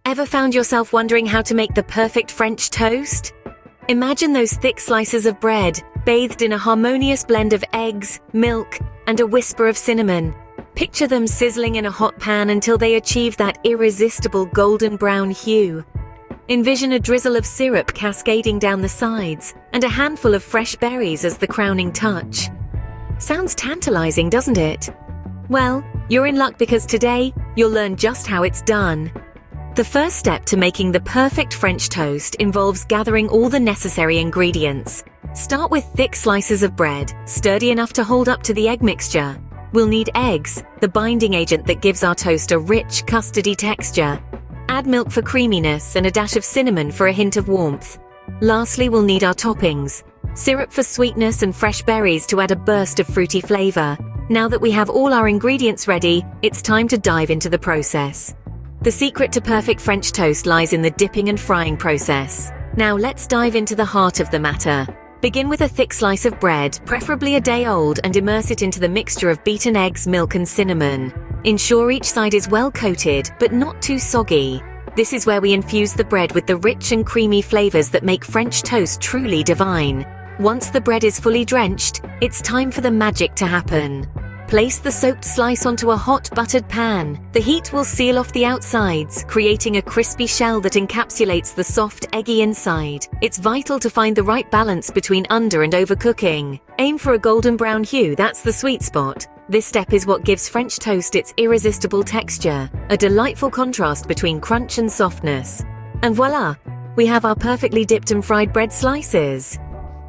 Ever found yourself wondering how to make the perfect French toast? Imagine those thick slices of bread, bathed in a harmonious blend of eggs, milk, and a whisper of cinnamon. Picture them sizzling in a hot pan until they achieve that irresistible golden brown hue. Envision a drizzle of syrup cascading down the sides, and a handful of fresh berries as the crowning touch. Sounds tantalizing, doesn't it? Well, you're in luck because today, you'll learn just how it's done. The first step to making the perfect French toast involves gathering all the necessary ingredients. Start with thick slices of bread, sturdy enough to hold up to the egg mixture. We'll need eggs, the binding agent that gives our toast a rich, custardy texture. Add milk for creaminess and a dash of cinnamon for a hint of warmth. Lastly, we'll need our toppings. Syrup for sweetness and fresh berries to add a burst of fruity flavor. Now that we have all our ingredients ready, it's time to dive into the process. The secret to perfect French toast lies in the dipping and frying process. Now let's dive into the heart of the matter. Begin with a thick slice of bread, preferably a day old, and immerse it into the mixture of beaten eggs, milk, and cinnamon. Ensure each side is well coated, but not too soggy. This is where we infuse the bread with the rich and creamy flavors that make French toast truly divine. Once the bread is fully drenched, it's time for the magic to happen. Place the soaked slice onto a hot buttered pan. The heat will seal off the outsides, creating a crispy shell that encapsulates the soft, eggy inside. It's vital to find the right balance between under and overcooking. Aim for a golden brown hue, that's the sweet spot. This step is what gives French toast its irresistible texture, a delightful contrast between crunch and softness. And voila, we have our perfectly dipped and fried bread slices.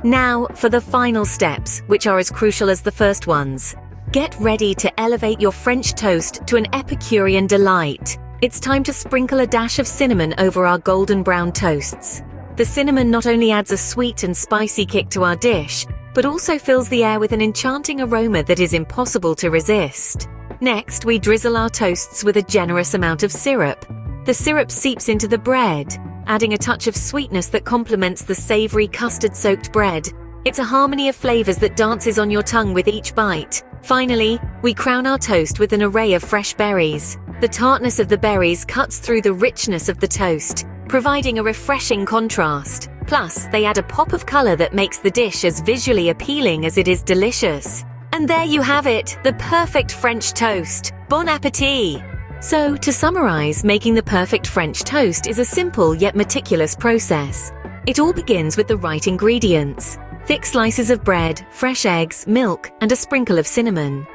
Now, for the final steps, which are as crucial as the first ones. Get ready to elevate your French toast to an Epicurean delight. It's time to sprinkle a dash of cinnamon over our golden brown toasts. The cinnamon not only adds a sweet and spicy kick to our dish, but also fills the air with an enchanting aroma that is impossible to resist. Next, we drizzle our toasts with a generous amount of syrup. The syrup seeps into the bread, adding a touch of sweetness that complements the savory custard-soaked bread. It's a harmony of flavors that dances on your tongue with each bite. Finally, we crown our toast with an array of fresh berries. The tartness of the berries cuts through the richness of the toast, providing a refreshing contrast. Plus, they add a pop of color that makes the dish as visually appealing as it is delicious. And there you have it, the perfect French toast. Bon appétit! So, to summarize, making the perfect French toast is a simple yet meticulous process. It all begins with the right ingredients. Thick slices of bread, fresh eggs, milk, and a sprinkle of cinnamon.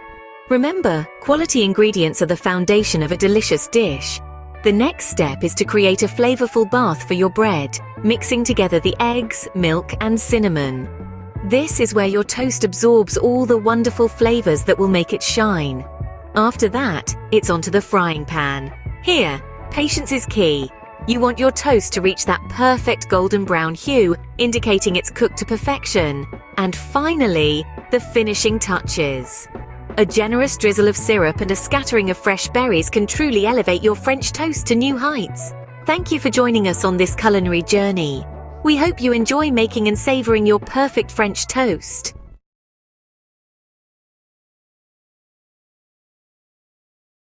Remember, quality ingredients are the foundation of a delicious dish. The next step is to create a flavorful bath for your bread, mixing together the eggs, milk, and cinnamon. This is where your toast absorbs all the wonderful flavors that will make it shine. After that, it's onto the frying pan. Here, patience is key. You want your toast to reach that perfect golden brown hue, indicating it's cooked to perfection. And finally, the finishing touches. A generous drizzle of syrup and a scattering of fresh berries can truly elevate your French toast to new heights. Thank you for joining us on this culinary journey. We hope you enjoy making and savoring your perfect French toast.